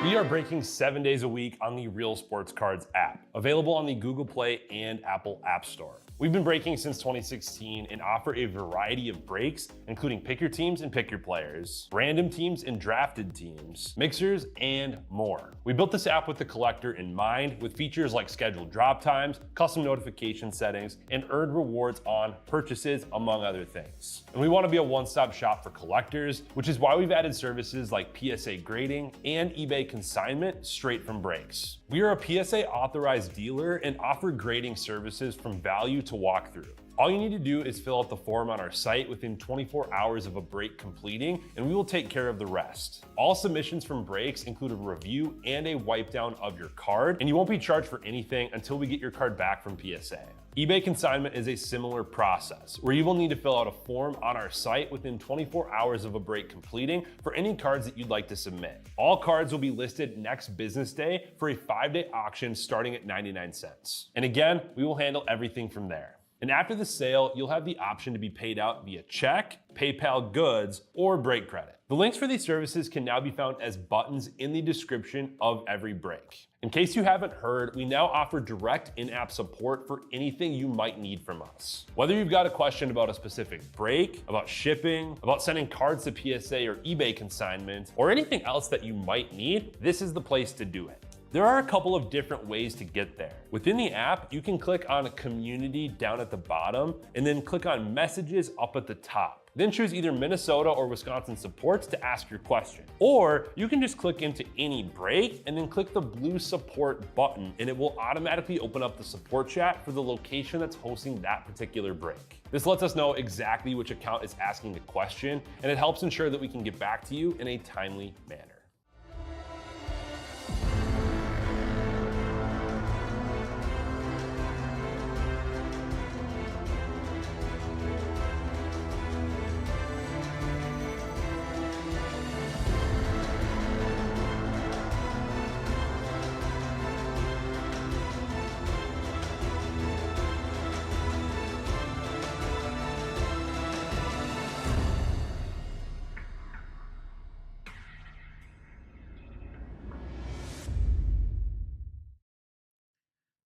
We are breaking 7 days a week on the Real Sports Cards app, available on the Google Play and Apple App Store. We've been breaking since 2016 and offer a variety of breaks, including pick your teams and pick your players, random teams and drafted teams, mixers, and more. We built this app with the collector in mind, with features like scheduled drop times, custom notification settings, and earned rewards on purchases, among other things. And we want to be a one-stop shop for collectors, which is why we've added services like PSA grading and eBay consignment straight from breaks. We are a PSA authorized dealer and offer grading services from value to walkthrough. All you need to do is fill out the form on our site within 24 hours of a break completing, and we will take care of the rest. All submissions from breaks include a review and a wipe down of your card, and you won't be charged for anything until we get your card back from PSA. eBay consignment is a similar process, where you will need to fill out a form on our site within 24 hours of a break completing for any cards that you'd like to submit. All cards will be listed next business day for a 5-day auction starting at 99 cents. And again, we will handle everything from there. And after the sale, you'll have the option to be paid out via check, PayPal goods, or break credit. The links for these services can now be found as buttons in the description of every break. In case you haven't heard, we now offer direct in-app support for anything you might need from us. Whether you've got a question about a specific break, about shipping, about sending cards to PSA or eBay consignment, or anything else that you might need, this is the place to do it. There are a couple of different ways to get there. Within the app, you can click on Community down at the bottom, and then click on Messages up at the top. Then choose either Minnesota or Wisconsin supports to ask your question. Or you can just click into any break and then click the blue support button, and it will automatically open up the support chat for the location that's hosting that particular break. This lets us know exactly which account is asking the question, and it helps ensure that we can get back to you in a timely manner.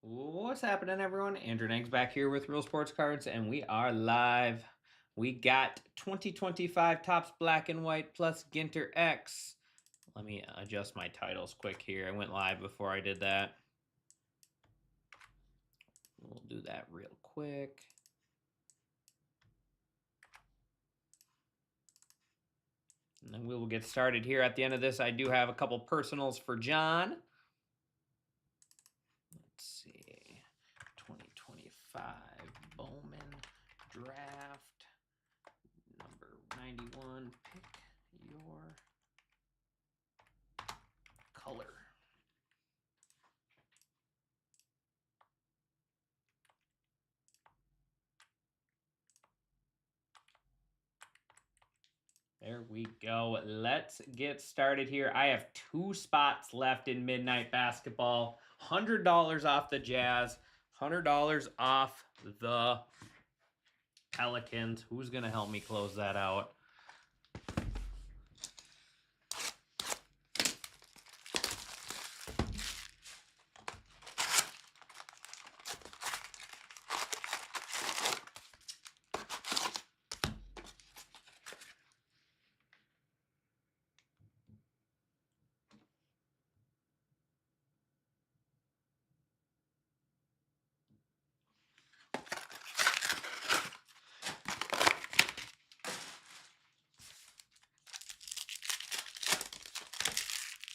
What's happening, everyone? Andrew Nangs back here with Real Sports Cards, and we are live. We got 2025 Topps Black and White plus Ginter X. Let me adjust my titles quick here. I went live before I did that. We'll do that real quick. And then we will get started here. At the end of this, I do have a couple personals for John. Let's see. 2025 Bowman Draft number 91. Pick your color. There we go. Let's get started here. I have 2 spots left in Midnight Basketball. $100 off the Jazz. $100 off the Pelicans. Who's going to help me close that out?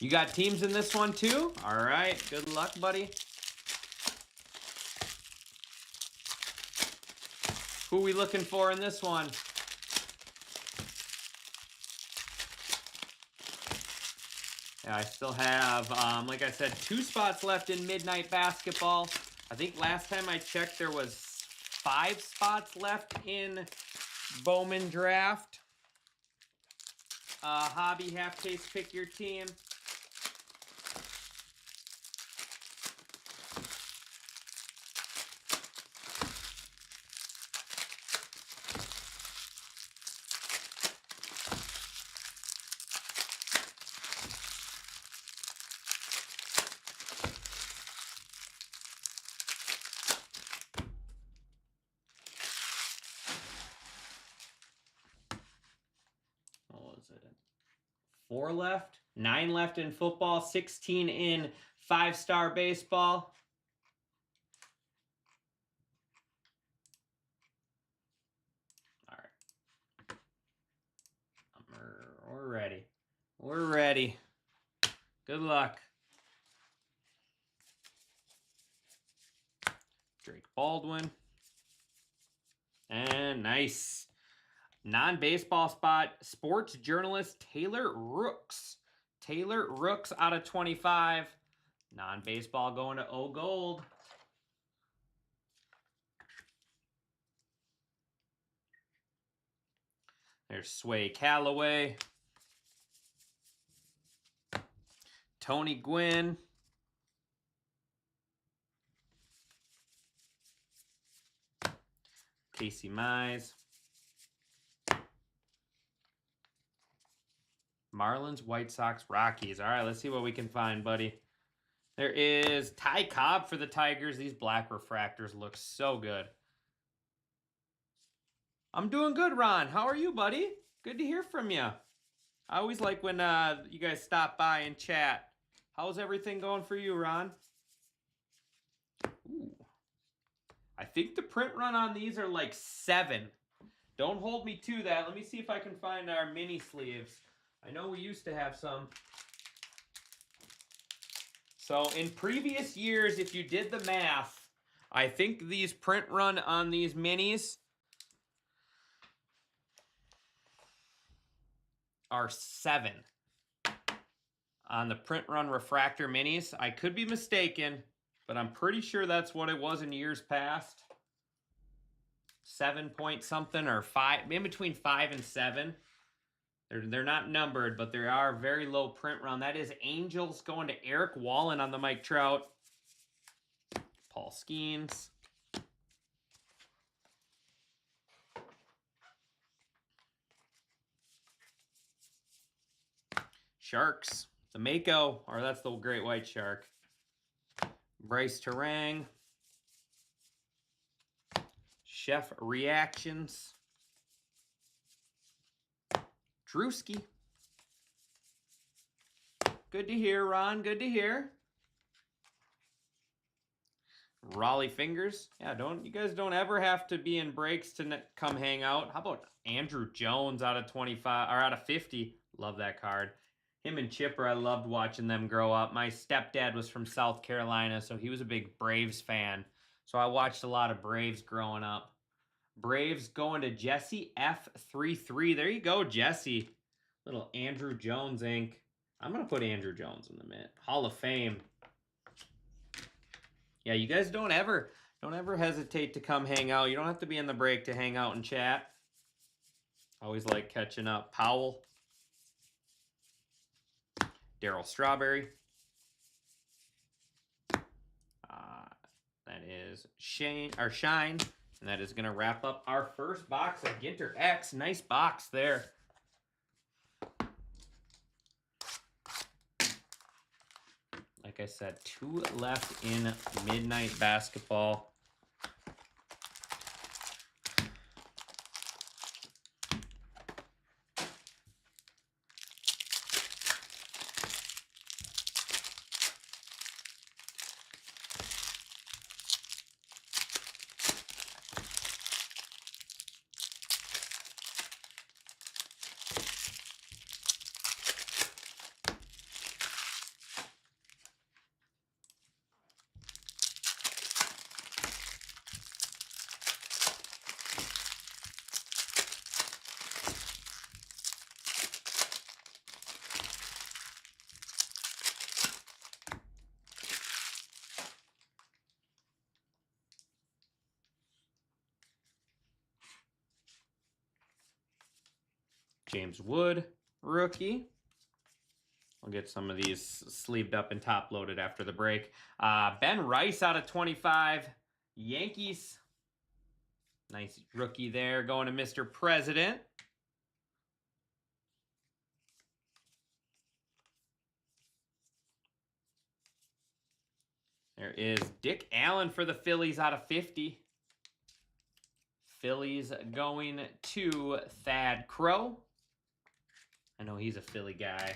You got teams in this one too? All right, good luck, buddy. Who are we looking for in this one? Yeah, I still have, like I said, 2 spots left in Midnight Basketball. I think last time I checked, there was 5 spots left in Bowman Draft. Hobby Half Case Pick Your Team. it? 4 left, 9 left in football, 16 in 5-star baseball. All right. We're ready. We're ready. Good luck. Drake Baldwin. And nice. Non-baseball spot, sports journalist Taylor Rooks. Taylor Rooks out of 25. Non-baseball going to O Gold. There's Sway Calloway. Tony Gwynn. Casey Mize. Marlins, White Sox, Rockies. All right, let's see what we can find, buddy. There is Ty Cobb for the Tigers. These black refractors look so good. I'm doing good, Ron. How are you, buddy? Good to hear from you. I always like when you guys stop by and chat. How's everything going for you, Ron? Ooh. I think the print run on these are like 7. Don't hold me to that. Let me see if I can find our mini sleeves. I know we used to have some. So in previous years, if you did the math, I think these print run on these minis are 7 on the print run refractor minis. I could be mistaken, but I'm pretty sure that's what it was in years past. 7 point something or 5, in between 5 and 7. They're not numbered, but they are very low print run. That is Angels going to Eric Wallen on the Mike Trout. Paul Skeens. Sharks. The Mako, or that's the great white shark. Bryce Terang. Chef Reactions. Drewski. Good to hear, Ron. Good to hear. Raleigh Fingers. Yeah, you guys don't ever have to be in breaks to come hang out. How about Andrew Jones out of 25 or out of 50? Love that card. Him and Chipper, I loved watching them grow up. My stepdad was from South Carolina, so he was a big Braves fan. So I watched a lot of Braves growing up. Braves going to Jesse F33. There you go, Jesse. Little Andrew Jones ink. I'm going to put Andrew Jones in the mitt. Hall of Fame. Yeah, you guys don't ever hesitate to come hang out. You don't have to be in the break to hang out and chat. Always like catching up. Powell. Darryl Strawberry. That is Shine. And that is going to wrap up our first box of Ginter X. Nice box there. Like I said, 2 left in Midnight Basketball. James Wood, rookie. I'll get some of these sleeved up and top loaded after the break. Ben Rice out of 25. Yankees. Nice rookie there going to Mr. President. There is Dick Allen for the Phillies out of 50. Phillies going to Thad Crow. I know he's a Philly guy.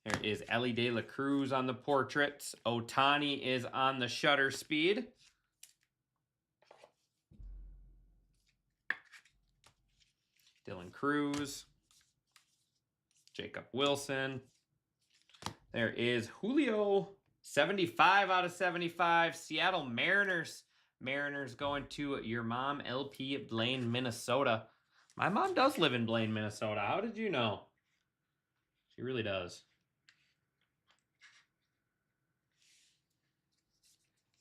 There is Ellie De La Cruz on the portraits. Ohtani is on the shutter speed. Dylan Cruz. Jacob Wilson. There is Julio, 75 out of 75. Seattle Mariners. Mariners going to your mom, LP at Blaine, Minnesota. My mom does live in Blaine, Minnesota. How did you know? She really does.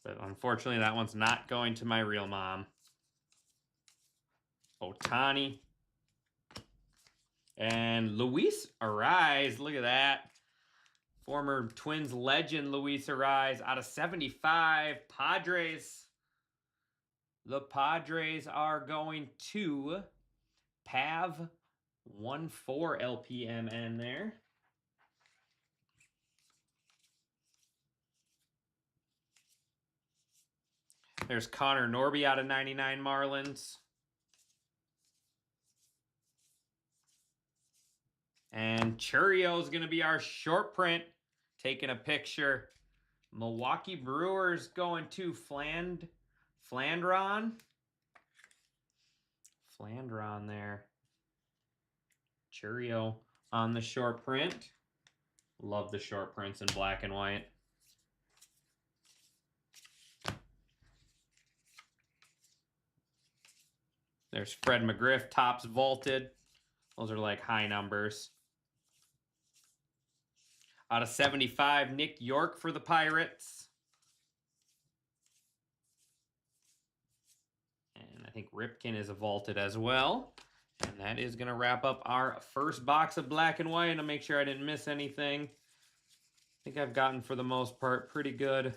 But unfortunately, that one's not going to my real mom. Ohtani. And Luis Ariz. Look at that. Former Twins legend Luis Ariz out of 75. Padres. The Padres are going to Pav 14 LPMN there. There's Connor Norby out of 99 Marlins. And Churio is going to be our short print. Taking a picture. Milwaukee Brewers going to Flandron. Flandron there. Churio on the short print. Love the short prints in black and white. There's Fred McGriff, tops vaulted. Those are like high numbers. Out of 75, Nick York for the Pirates. And I think Ripken is a vaulted as well. And that is going to wrap up our first box of black and white. And I'll make sure I didn't miss anything. I think I've gotten, for the most part, pretty good.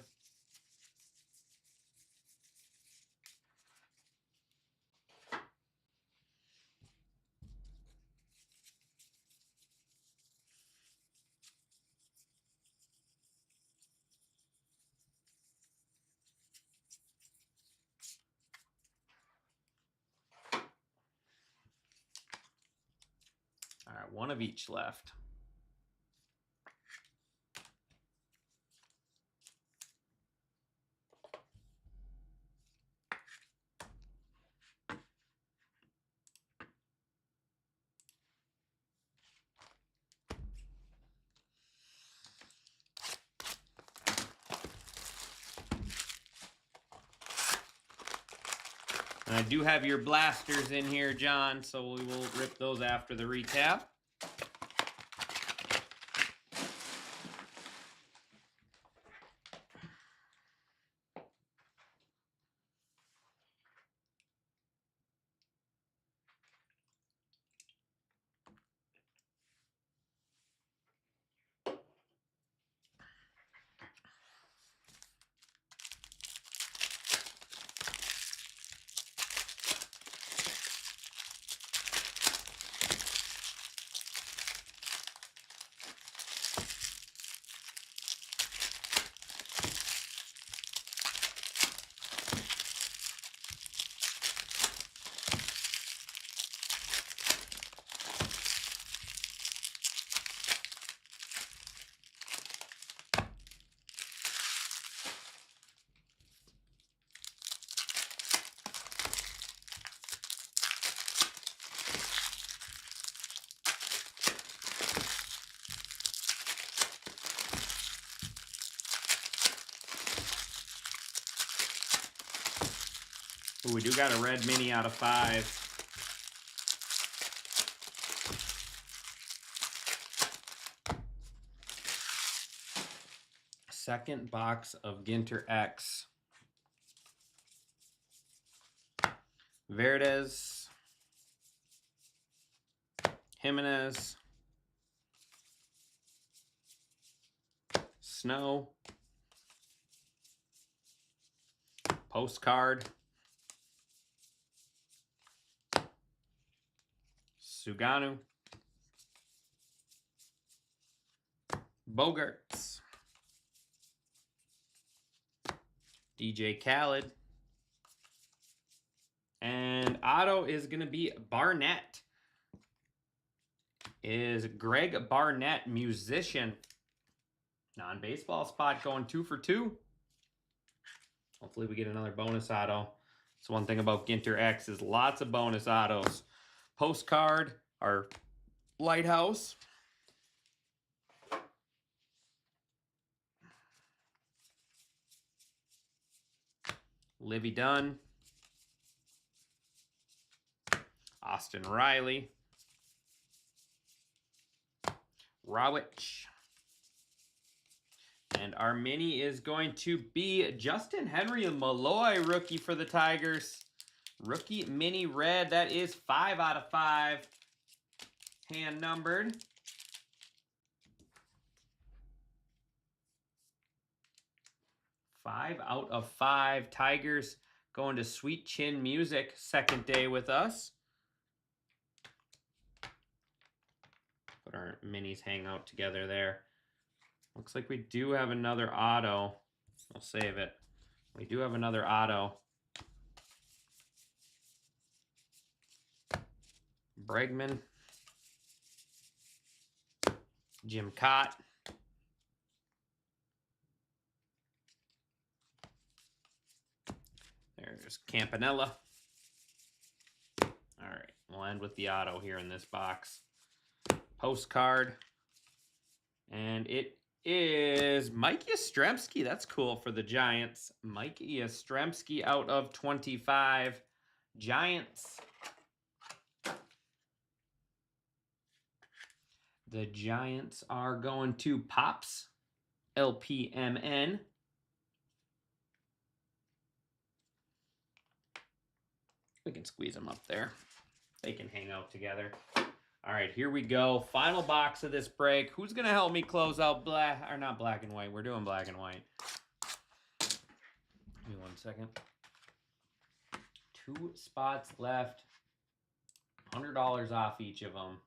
All right, one of each left. And I do have your blasters in here, John, so we will rip those after the recap. Ooh, we do got a red mini out of 5. Second box of Ginter X. Verdes. Jimenez. Snow. Postcard. Suganu. Bogarts. DJ Khaled. And auto is going to be Barnett. Is Greg Barnett, musician. Non-baseball spot going 2 for 2. Hopefully we get another bonus auto. That's one thing about Ginter X is lots of bonus autos. Postcard, our lighthouse. Livy Dunn. Austin Riley. Rawich. And our mini is going to be Justin Henry Malloy, rookie for the Tigers. Rookie mini red. That is 5 out of 5. Hand numbered. Five out of 5. Tigers going to Sweet Chin Music. Second day with us. Put our minis hang out together there. Looks like we do have another auto. I'll save it. We do have another auto. Bregman. Jim Cott. There's Campanella. All right, we'll end with the auto here in this box. Postcard. And it is Mike Yastrzemski. That's cool for the Giants. Mike Yastrzemski out of 25. Giants. The Giants are going to Pops. LPMN. We can squeeze them up there. They can hang out together. All right, here we go. Final box of this break. Who's going to help me close out black, or not black and white? We're doing black and white. Give me 1 second. 2 spots left. $100 off each of them.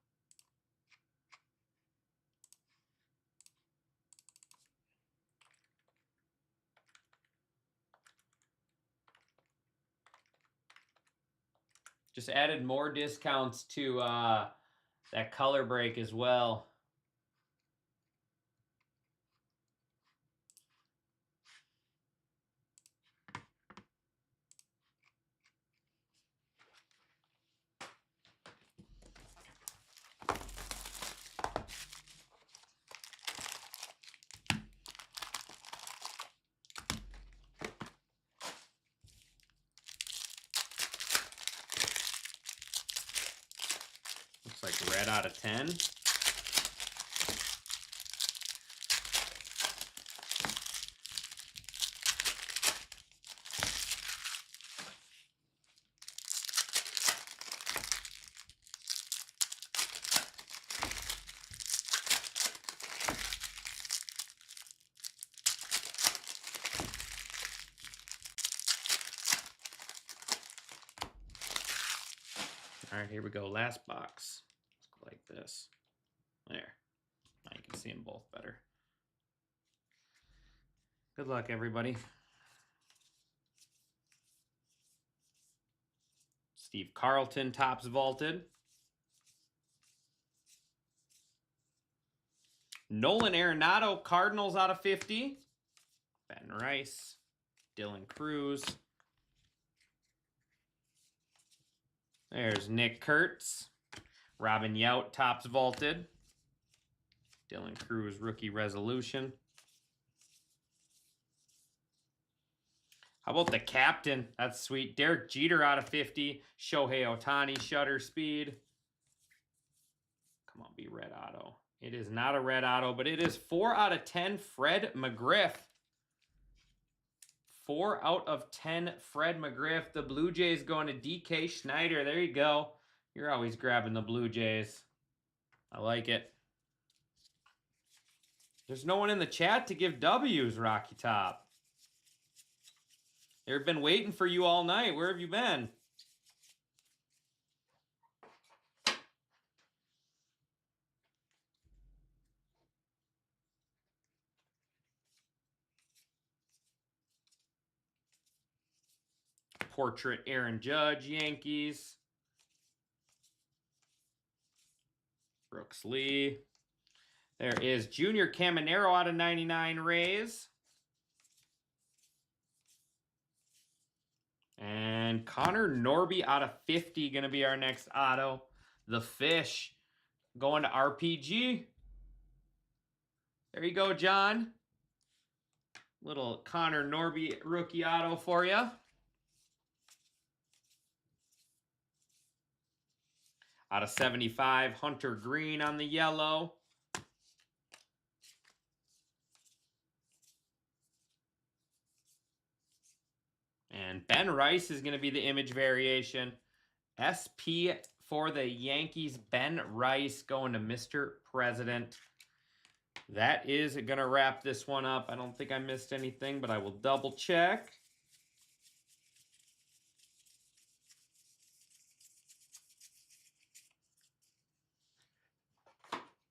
Just added more discounts to that color break as well. Looks like red out of 10. All right, here we go. Last box. Let's go like this. There. Now you can see them both better. Good luck, everybody. Steve Carlton, tops vaulted. Nolan Arenado, Cardinals out of 50. Ben Rice. Dylan Cruz. There's Nick Kurtz. Robin Yount, tops vaulted. Dylan Cruz, rookie resolution. How about the captain? That's sweet. Derek Jeter out of 50. Shohei Ohtani, shutter speed. Come on, be red auto. It is not a red auto, but it is 4 out of 10 Fred McGriff. 4 out of 10 Fred McGriff. The Blue Jays going to DK Schneider. There you go. You're always grabbing the Blue Jays. I like it. There's no one in the chat to give W's, Rocky Top. They've been waiting for you all night. Where have you been? portrait Aaron Judge, Yankees. Brooks Lee. There is Junior Caminero out of 99 Rays. And Connor Norby out of 50 going to be our next auto. The Fish going to RPG. There you go, John. Little Connor Norby rookie auto for you. Out of 75, Hunter Green on the yellow. And Ben Rice is going to be the image variation. SP for the Yankees, Ben Rice going to Mr. President. That is going to wrap this one up. I don't think I missed anything, but I will double check.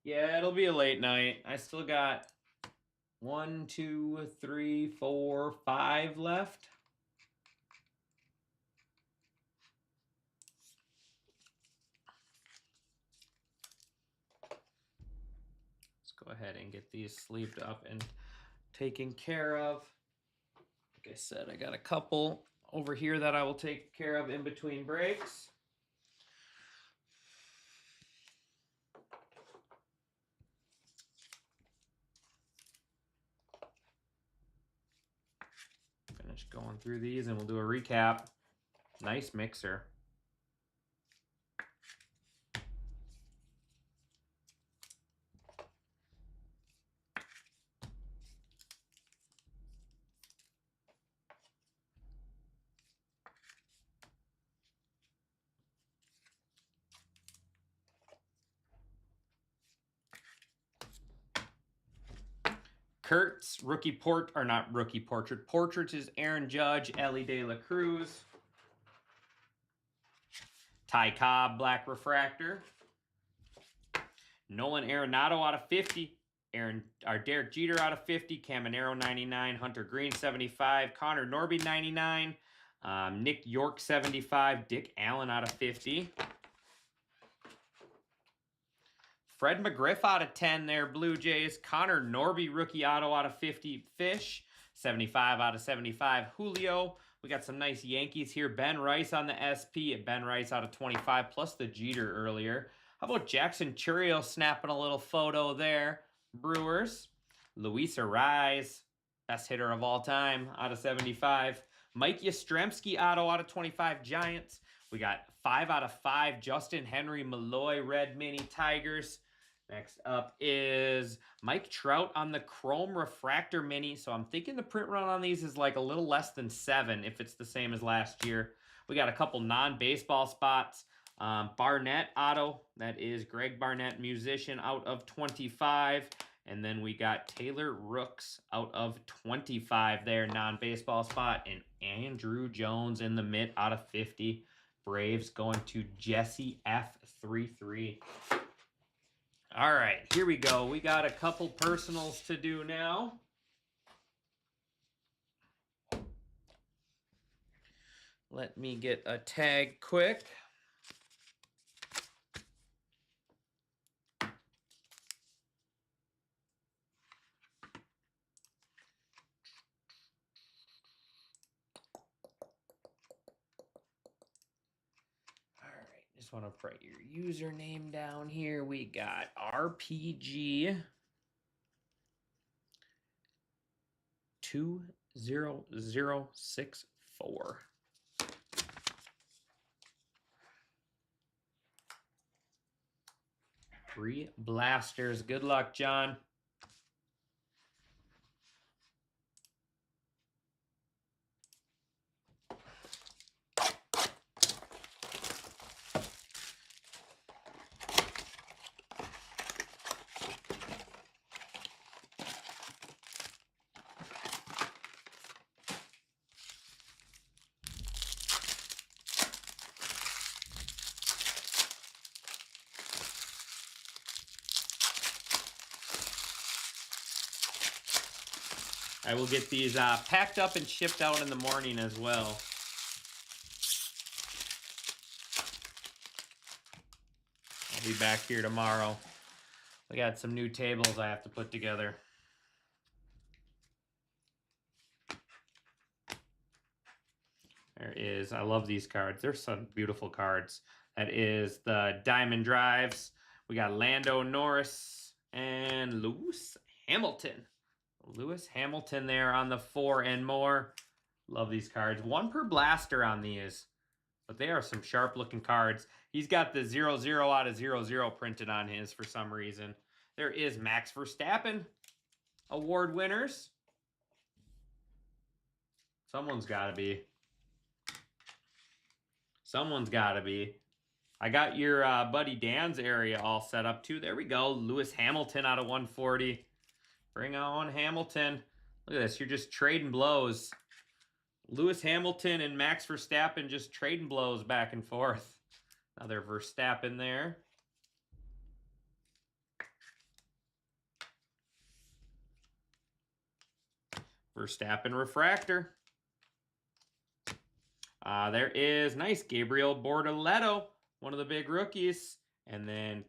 Yeah, it'll be a late night. I still got 1, 2, 3, 4, 5 left. Let's go ahead and get these sleeved up and taken care of. Like I said, I got a couple over here that I will take care of in between breaks. Finish going through these and we'll do a recap. Nice mixer. Kurtz, Portraits is Aaron Judge, Ellie De La Cruz. Ty Cobb, Black Refractor. Nolan Arenado out of 50. Derek Jeter out of 50. Caminero 99. Hunter Green 75. Connor Norby 99. Nick York 75. Dick Allen out of 50. Fred McGriff out of 10 there, Blue Jays. Connor Norby, rookie auto out of 50, Fish. 75 out of 75, Julio. We got some nice Yankees here. Ben Rice on the SP. Ben Rice out of 25, plus the Jeter earlier. How about Jackson Chourio snapping a little photo there? Brewers. Luis Arraez, best hitter of all time, out of 75. Mike Yastrzemski auto out of 25, Giants. We got 5 out of 5, Justin Henry Malloy, red mini, Tigers. Next up is Mike Trout on the Chrome Refractor Mini. So I'm thinking the print run on these is like a little less than 7 if it's the same as last year. We got a couple non-baseball spots. Barnett auto. That is Greg Barnett, musician, out of 25. And then we got Taylor Rooks out of 25 there, non-baseball spot. And Andrew Jones in the mid out of 50. Braves going to Jesse F33. All right, here we go. We got a couple personals to do now. Let me get a tag quick. Just want to write your username down here. We got RPG 20064. 3 blasters. Good luck, John. I will get these packed up and shipped out in the morning as well. be back here tomorrow. We got some new tables I have to put together. There is, I love these cards. They're some beautiful cards. That is the Diamond Drives. We got Lando Norris and Lewis Hamilton. Lewis Hamilton there on the 4 and more. Love these cards. 1 per blaster on these. But they are some sharp looking cards. He's got the 0-0 out of 0-0 printed on his for some reason. There is Max Verstappen award winners. Someone's got to be. Someone's got to be. I got your buddy Dan's area all set up too. There we go. Lewis Hamilton out of 140. Bring on Hamilton. Look at this. You're just trading blows. Lewis Hamilton and Max Verstappen just trading blows back and forth. Another Verstappen there. Verstappen refractor. There is nice Gabriel Bortoletto, one of the big rookies. And then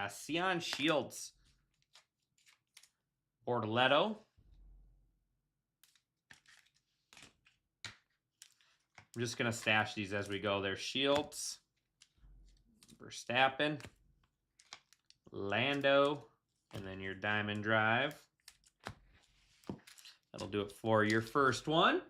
Sion Shields. Bortoletto. I'm just going to stash these as we go. There's Shields, Verstappen, Lando, and then your Diamond Drive. That'll do it for your first one.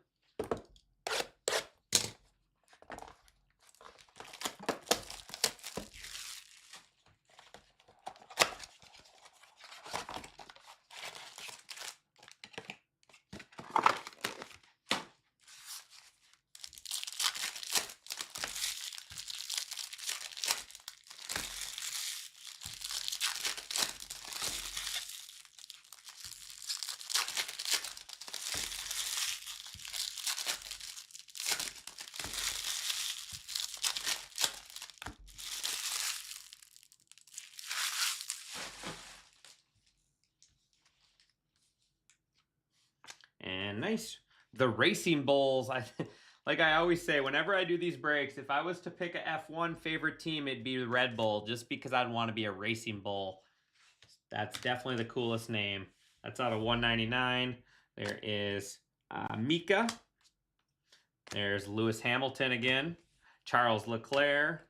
And nice. The Racing Bulls. Like I always say, whenever I do these breaks, if I was to pick a F1 favorite team, it'd be the Red Bull, just because I'd want to be a Racing Bull. That's definitely the coolest name. That's out of 199. There is Mika. There's Lewis Hamilton again. Charles Leclerc.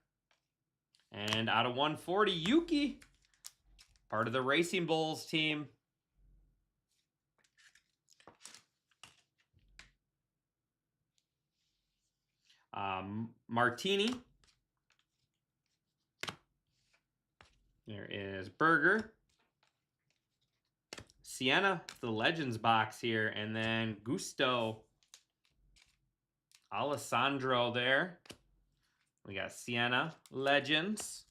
And out of 140, Yuki. Part of the Racing Bulls team. Martini. There is Berger. Sienna, the Legends box here. And then Gusto. Alessandro there. We got Sienna, Legends.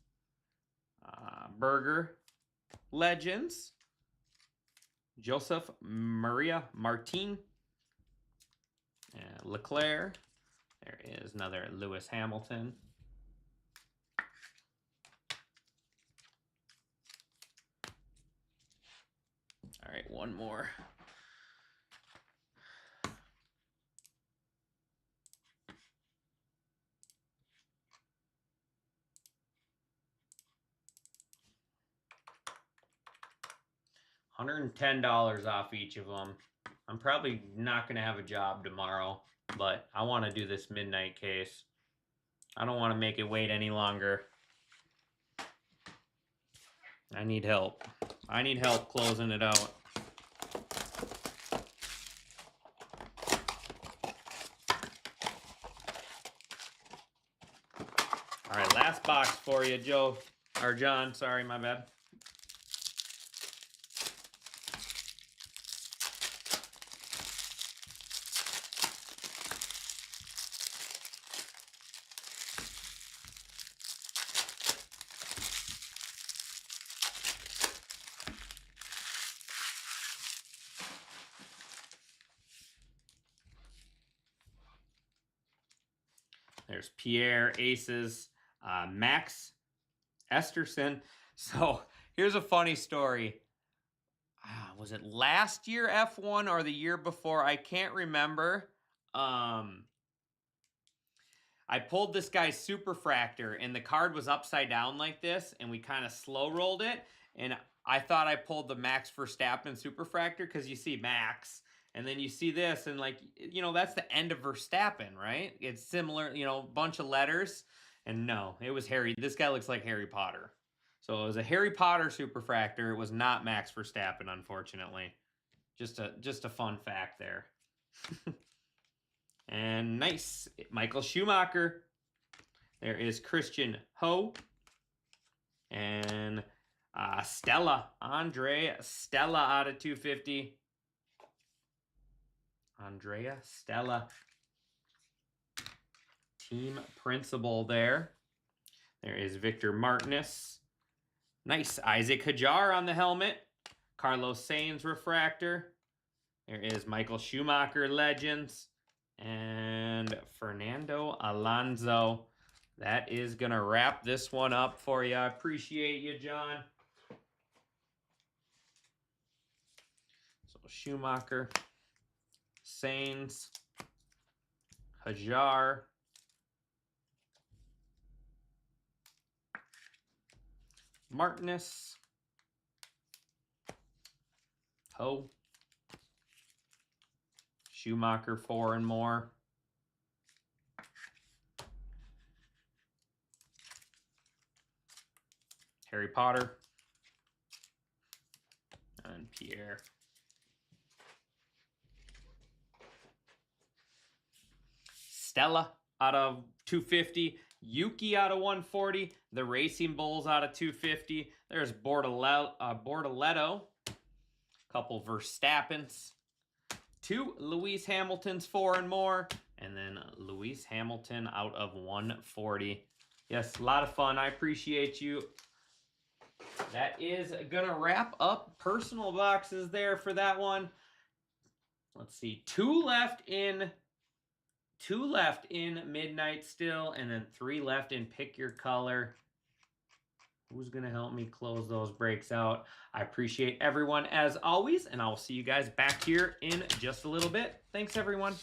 Berger, Legends. Joseph Maria Martin. And Leclerc. There is another Lewis Hamilton. All right, one more. $110 off each of them. I'm probably not going to have a job tomorrow, but I want to do this midnight case. I don't want to make it wait any longer. I need help. I need help closing it out. All right, last box for you, Joe. Or John, sorry, my bad. There's Pierre Aces, Max Esterson. So here's a funny story. Was it last year F1 or the year before? I can't remember. I pulled this guy's Superfractor, and the card was upside down like this, and we kind of slow rolled it, and I thought I pulled the Max Verstappen Superfractor because you see Max, and then you see this, and like, you know, that's the end of Verstappen, right? It's similar, you know, bunch of letters, and no, it was Harry. This guy looks like Harry Potter. So it was a Harry Potter Superfractor. It was not Max Verstappen, unfortunately. Just a fun fact there. And nice, Michael Schumacher. There is Christian Ho. And Stella, Andrea Stella out of 250. Andrea Stella. Team principal there. There is Victor Martinez. Nice, Isaac Hajar on the helmet. Carlos Sainz refractor. There is Michael Schumacher Legends. And Fernando Alonso. That is going to wrap this one up for you. I appreciate you, John. So Schumacher, Sainz, Hajar, Martinez, Ho, Schumacher 4 and more. Harry Potter. And Pierre. Stella out of 250. Yuki out of 140. The Racing Bulls out of 250. There's Bortoletto. Couple Verstappens. 2 Lewis Hamiltons 4 and more. And then Lewis Hamilton out of 140. Yes, a lot of fun. I appreciate you. That is going to wrap up personal boxes there for that one. Let's see. 2 left in Midnight still, and then 3 left in Pick Your Color. Who's going to help me close those breaks out? I appreciate everyone as always, and I'll see you guys back here in just a little bit. Thanks, everyone.